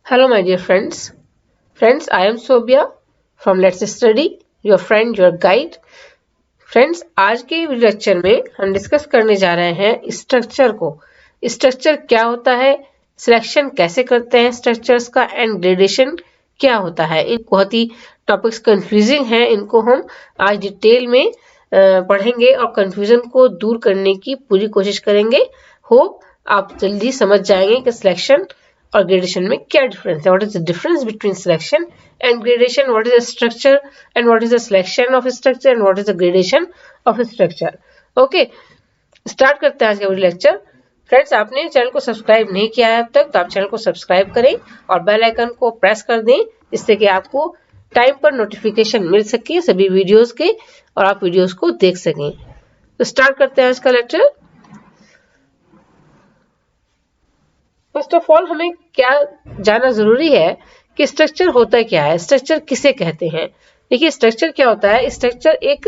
Hello, my dear friends. Friends, I am Sobia from Let's Study, your friend, your guide. Friends, आज के lecture में हम discuss करने जा रहे हैं स्ट्रक्चर को। स्ट्रक्चर क्या होता है, सिलेक्शन कैसे करते हैं स्ट्रक्चर्स का, एंड ग्रेडेशन क्या होता है। इन बहुत ही टॉपिक्स कंफ्यूजिंग हैं, इनको हम आज डिटेल में पढ़ेंगे और कंफ्यूजन को दूर करने की पूरी कोशिश करेंगे। होप आप जल्दी समझ जाएंगे कि सिलेक्शन और ग्रेडेशन में क्या डिफरेंस है। What is the difference between selection and gradation, what is the structure and what is the selection of structure and what is the gradation of structure. Okay, start करते हैं आज का lecture. Friends, आपने channel को subscribe नहीं किया है अब तक तो आप चैनल को सब्सक्राइब करें और बेल आइकन को प्रेस कर दें, जिससे कि आपको टाइम पर नोटिफिकेशन मिल सके सभी वीडियोस के और आप वीडियोस को देख सकें। तो स्टार्ट करते हैं आज का लेक्चर। फर्स्ट ऑफ ऑल हमें क्या जानना जरूरी है कि स्ट्रक्चर होता क्या है, स्ट्रक्चर किसे कहते हैं। देखिए, स्ट्रक्चर क्या होता है, स्ट्रक्चर एक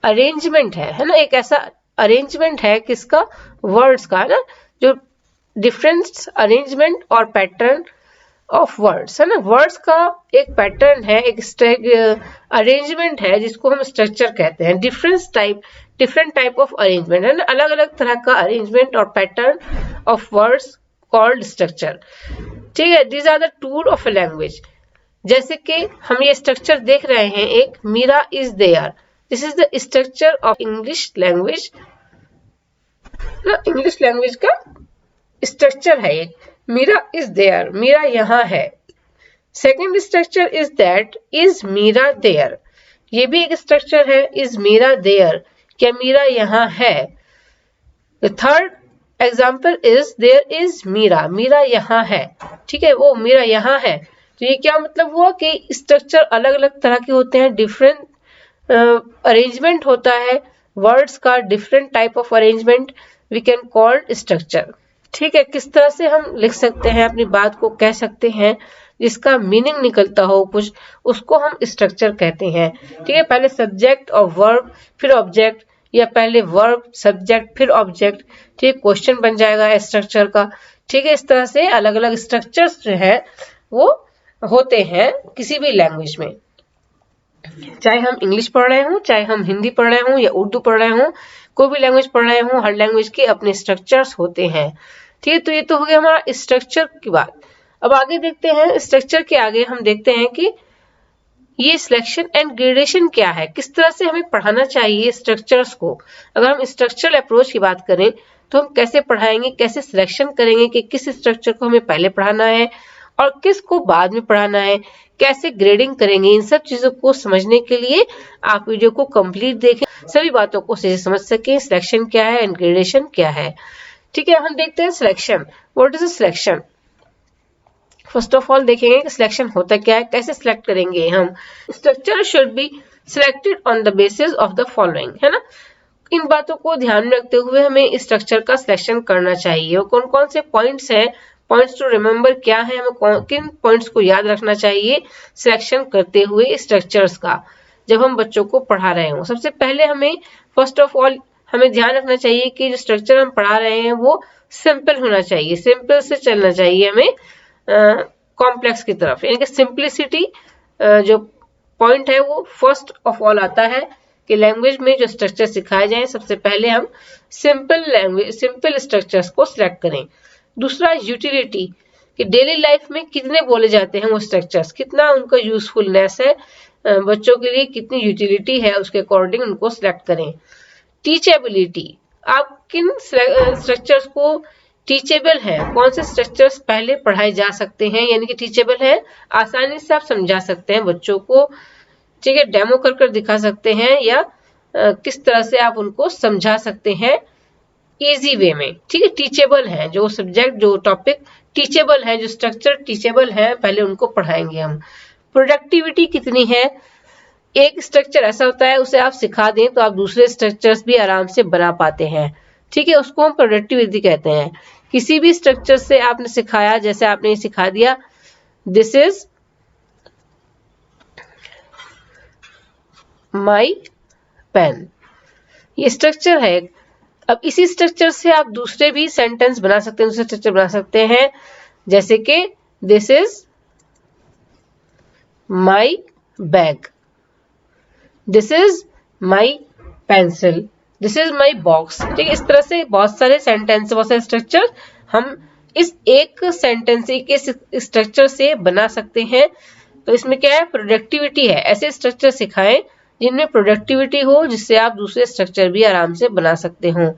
अरेंजमेंट है ना, एक ऐसा अरेंजमेंट है किसका, वर्ड्स का, है ना, जो डिफरेंट अरेंजमेंट और पैटर्न ऑफ वर्ड्स है ना, वर्ड्स का एक पैटर्न है, एक अरेंजमेंट है जिसको हम स्ट्रक्चर कहते हैं। डिफरेंट टाइप ऑफ अरेंजमेंट है ना, अलग अलग तरह का अरेंजमेंट और pattern of words called structure. ठीक है, these are the tool of a language. जैसे कि हम ये स्ट्रक्चर देख रहे हैं, एक Meera is there, this is the structure of English language ना, इंग्लिश लैंग्वेज का स्ट्रक्चर है एक, मीरा इज देयर, मीरा यहाँ है। Second structure is that, is Meera there, ये भी एक स्ट्रक्चर है, इज मीरा देयर, क्या मीरा यहाँ है। The third example is there is Meera, Meera यहाँ है। ठीक है, वो मीरा यहाँ है, तो ये क्या मतलब हुआ कि स्ट्रक्चर अलग अलग तरह के होते हैं, डिफरेंट अरेंजमेंट होता है वर्ड्स का, different type of arrangement we can call structure. ठीक है, किस तरह से हम लिख सकते हैं, अपनी बात को कह सकते हैं, जिसका मीनिंग निकलता हो कुछ, उसको हम स्ट्रक्चर कहते हैं। ठीक है, पहले सब्जेक्ट और वर्ब फिर ऑब्जेक्ट, या पहले वर्ब सब्जेक्ट फिर ऑब्जेक्ट, ठीक है, क्वेश्चन बन जाएगा स्ट्रक्चर का। ठीक है, इस तरह से अलग अलग स्ट्रक्चर्स जो है वो होते हैं किसी भी लैंग्वेज में, चाहे हम इंग्लिश पढ़ रहे हों, चाहे हम हिंदी पढ़ रहे हों या उर्दू पढ़ रहे हों, कोई भी लैंग्वेज पढ़ रहे हों, हर लैंग्वेज के अपने स्ट्रक्चर्स होते हैं। ठीक है, तो ये तो हो गया हमारा स्ट्रक्चर की बात। अब आगे देखते हैं, स्ट्रक्चर के आगे हम देखते हैं कि ये सिलेक्शन एंड ग्रेडेशन क्या है, किस तरह से हमें पढ़ाना चाहिए स्ट्रक्चर्स को। अगर हम स्ट्रक्चरल अप्रोच की बात करें तो हम कैसे पढ़ाएंगे, कैसे सिलेक्शन करेंगे कि किस स्ट्रक्चर को हमें पहले पढ़ाना है और किस को बाद में पढ़ाना है, कैसे ग्रेडिंग करेंगे। इन सब चीजों को समझने के लिए आप वीडियो को कंप्लीट देखें, सभी बातों को समझ सकें, सिलेक्शन क्या है एंड ग्रेडेशन क्या है। ठीक है, हम देखते हैं selection. What is selection. First of all देखेंगे कि सिलेक्शन होता क्या है, कैसे सिलेक्ट करेंगे हम। Structure should be selected on the basis of the following, है ना, इन बातों को ध्यान में रखते हुए हमें स्ट्रक्चर का सिलेक्शन करना चाहिए। और कौन कौन से पॉइंट्स हैं, पॉइंट्स टू रिमेंबर क्या है, हमें किन पॉइंट्स को याद रखना चाहिए सिलेक्शन करते हुए स्ट्रक्चर्स का, जब हम बच्चों को पढ़ा रहे हों। सबसे पहले हमें फर्स्ट ऑफ ऑल हमें ध्यान रखना चाहिए कि जो स्ट्रक्चर हम पढ़ा रहे हैं वो सिंपल होना चाहिए, सिंपल से चलना चाहिए हमें कॉम्प्लेक्स की तरफ, यानी कि सिंप्लिसिटी जो पॉइंट है वो फर्स्ट ऑफ ऑल आता है कि लैंग्वेज में जो स्ट्रक्चर सिखाए जाए सबसे पहले हम सिंपल स्ट्रक्चर्स को सिलेक्ट करें। दूसरा यूटिलिटी, कि डेली लाइफ में कितने बोले जाते हैं वो स्ट्रक्चर्स, कितना उनका यूजफुलनेस है, बच्चों के लिए कितनी यूटिलिटी है, उसके अकॉर्डिंग उनको सिलेक्ट करें। टीचेबिलिटी, आप किन स्ट्रक्चर्स को टीचेबल है, कौन से स्ट्रक्चर्स पहले पढ़ाए जा सकते हैं, यानी कि टीचेबल है, आसानी से आप समझा सकते हैं बच्चों को। ठीक है, डेमो कर कर दिखा सकते हैं या किस तरह से आप उनको समझा सकते हैं इजी वे में। ठीक है, टीचेबल है, जो सब्जेक्ट जो टॉपिक टीचेबल है, जो स्ट्रक्चर टीचेबल है, पहले उनको पढ़ाएंगे हम। प्रोडक्टिविटी कितनी है, एक स्ट्रक्चर ऐसा होता है उसे आप सिखा दें तो आप दूसरे स्ट्रक्चर्स भी आराम से बना पाते हैं। ठीक है, उसको हम प्रोडक्टिविटी कहते हैं। किसी भी स्ट्रक्चर से आपने सिखाया, जैसे आपने सिखा दिया दिस इज माई पेन, ये स्ट्रक्चर है। अब इसी स्ट्रक्चर से आप दूसरे भी सेंटेंस बना सकते हैं, दूसरे स्ट्रक्चर बना सकते हैं, जैसे कि this is my bag, this is my pencil, this is my box. ठीक है, इस तरह से बहुत सारे सेंटेंस, बहुत सारे स्ट्रक्चर हम इस एक सेंटेंस के स्ट्रक्चर से बना सकते हैं। तो इसमें क्या है, प्रोडक्टिविटी है। ऐसे स्ट्रक्चर सिखाएं जिनमें प्रोडक्टिविटी हो, जिससे आप दूसरे स्ट्रक्चर भी आराम से बना सकते हो।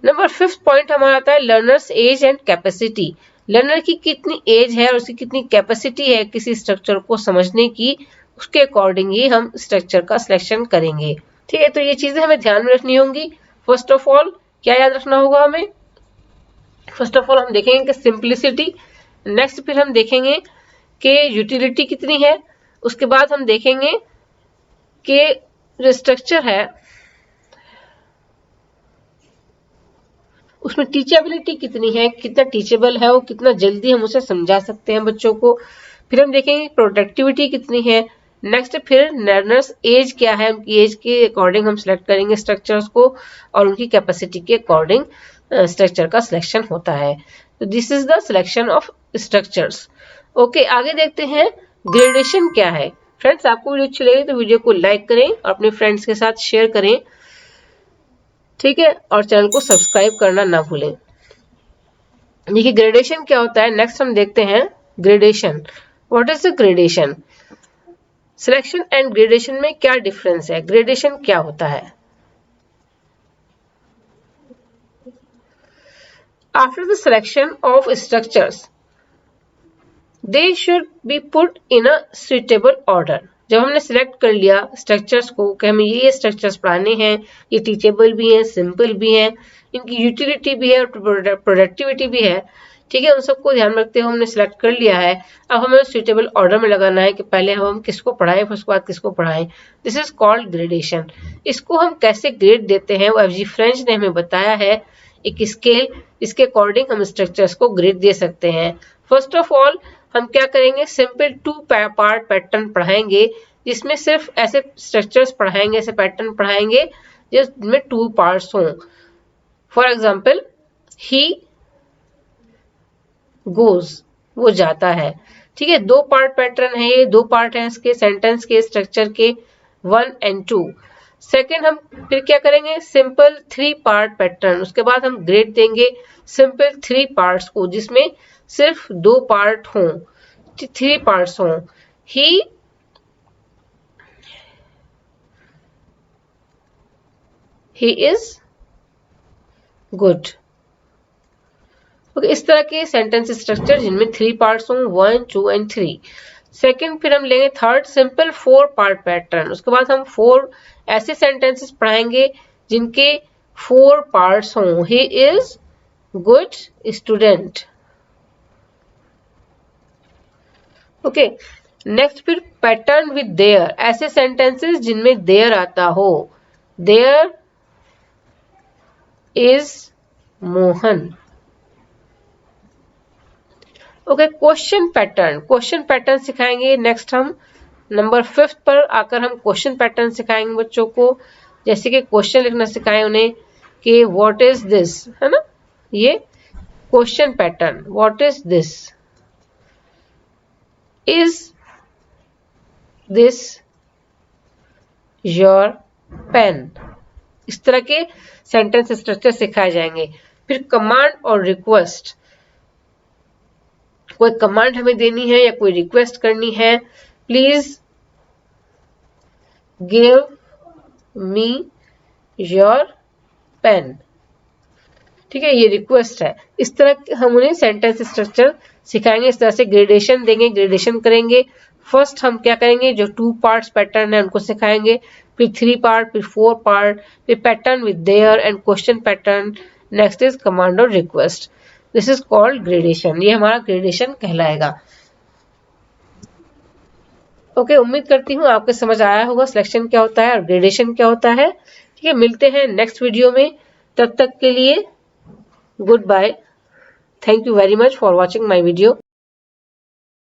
नंबर 5th पॉइंट हमारा आता है learners age and capacity. Learner की कितनी एज है और उसकी कितनी कैपेसिटी है किसी स्ट्रक्चर को समझने की, उसके अकॉर्डिंग ही हम स्ट्रक्चर का सिलेक्शन करेंगे। ठीक है, तो ये चीजें हमें ध्यान में रखनी होंगी। फर्स्ट ऑफ ऑल क्या याद रखना होगा हमें, फर्स्ट ऑफ ऑल हम देखेंगे कि सिंप्लिसिटी, नेक्स्ट फिर हम देखेंगे कि यूटिलिटी कितनी है, उसके बाद हम देखेंगे कि जो स्ट्रक्चर है उसमें टीचेबिलिटी कितनी है, कितना टीचेबल है वो, कितना जल्दी हम उसे समझा सकते हैं बच्चों को। फिर हम देखेंगे प्रोडक्टिविटी कितनी है। नेक्स्ट फिर लर्नर्स एज क्या है, उनकी एज के अकॉर्डिंग हम सिलेक्ट करेंगे स्ट्रक्चर्स को, और उनकी कैपेसिटी के अकॉर्डिंग स्ट्रक्चर का सिलेक्शन होता है। तो this is the selection of structures. Okay, आगे देखते हैं ग्रेडेशन क्या है। फ्रेंड्स, आपको वीडियो अच्छी लगी तो वीडियो को लाइक करें और अपने फ्रेंड्स के साथ शेयर करें। ठीक है, और चैनल को सब्सक्राइब करना ना भूलें। देखिए ग्रेडेशन क्या होता है, नेक्स्ट हम देखते हैं gradation. What is the gradation? Selection and gradation में क्या डिफरेंस है, ग्रेडेशन क्या होता है? After the selection of structures they should be put in a suitable order. जब हमने सिलेक्ट कर लिया स्ट्रक्चर्स को कि हमें ये स्ट्रक्चर्स पढ़ाने हैं, ये टीचेबल भी हैं, सिंपल भी हैं, इनकी यूटिलिटी भी है और प्रोडक्टिविटी भी है। ठीक है, उन सबको ध्यान रखते हुए हमने सिलेक्ट कर लिया है। अब हमें सुइटेबल ऑर्डर में लगाना है कि पहले हम किसको पढ़ाएं, फिर उसके बाद किसको पढ़ाएं। This is called gradation. इसको हम कैसे ग्रेड देते हैं वो एफजी फ्रेंच ने हमें बताया है, एक स्केल, इसके अकॉर्डिंग हम स्ट्रक्चर्स को ग्रेड दे सकते हैं। फर्स्ट ऑफ ऑल हम क्या करेंगे, सिंपल 2 पार्ट पैटर्न पढ़ाएंगे, जिसमें सिर्फ ऐसे स्ट्रक्चर्स पढ़ाएंगे, ऐसे पैटर्न पढ़ाएंगे जिसमें 2 पार्ट्स हों। फॉर एग्जाम्पल ही गोज, वो जाता है। ठीक है, 2 पार्ट पैटर्न है ये, 2 पार्ट है इसके सेंटेंस के स्ट्रक्चर के 1 and 2। सेकेंड हम फिर क्या करेंगे, सिंपल 3 पार्ट पैटर्न, उसके बाद हम ग्रेड देंगे सिंपल 3 पार्ट्स को जिसमें सिर्फ 2 पार्ट हों, 3 पार्ट्स हों। He is good. ओके, इस तरह के सेंटेंस स्ट्रक्चर जिनमें 3 पार्ट्स हों, 1, 2 and 3। सेकेंड फिर हम लेंगे थर्ड सिंपल 4 पार्ट पैटर्न, उसके बाद हम 4 ऐसे सेंटेंसेस पढ़ाएंगे जिनके 4 पार्ट्स हों। He is good student. Okay, next फिर पैटर्न विद देयर, ऐसे सेंटेंसेस जिनमें देयर आता हो। There is Mohan. Okay, question pattern, question pattern सिखाएंगे। नेक्स्ट हम नंबर 5th पर आकर हम क्वेश्चन पैटर्न सिखाएंगे बच्चों को, जैसे कि क्वेश्चन लिखना सिखाएं उन्हें कि व्हाट इज दिस, है ना, ये question pattern, what is this, is this your pen. इस तरह के सेंटेंस स्ट्रक्चर सिखाए जाएंगे। फिर कमांड और रिक्वेस्ट, कोई कमांड हमें देनी है या कोई रिक्वेस्ट करनी है, please give me your pen. ठीक है, ये रिक्वेस्ट है। इस तरह हम उन्हें सेंटेंस स्ट्रक्चर सिखाएंगे, इस तरह से ग्रेडेशन देंगे, ग्रेडेशन करेंगे। फर्स्ट हम क्या करेंगे, जो 2 पार्ट्स पैटर्न है उनको सिखाएंगे, फिर 3 पार्ट, फिर 4 पार्ट, फिर pattern with there and question pattern. Next is command और request. This is called gradation, ये हमारा ग्रेडेशन कहलाएगा। ओके, उम्मीद करती हूँ आपको समझ आया होगा सिलेक्शन क्या होता है और ग्रेडेशन क्या होता है। ठीक है, मिलते हैं नेक्स्ट वीडियो में, तब तक के लिए goodbye. Thank you very much for watching my video.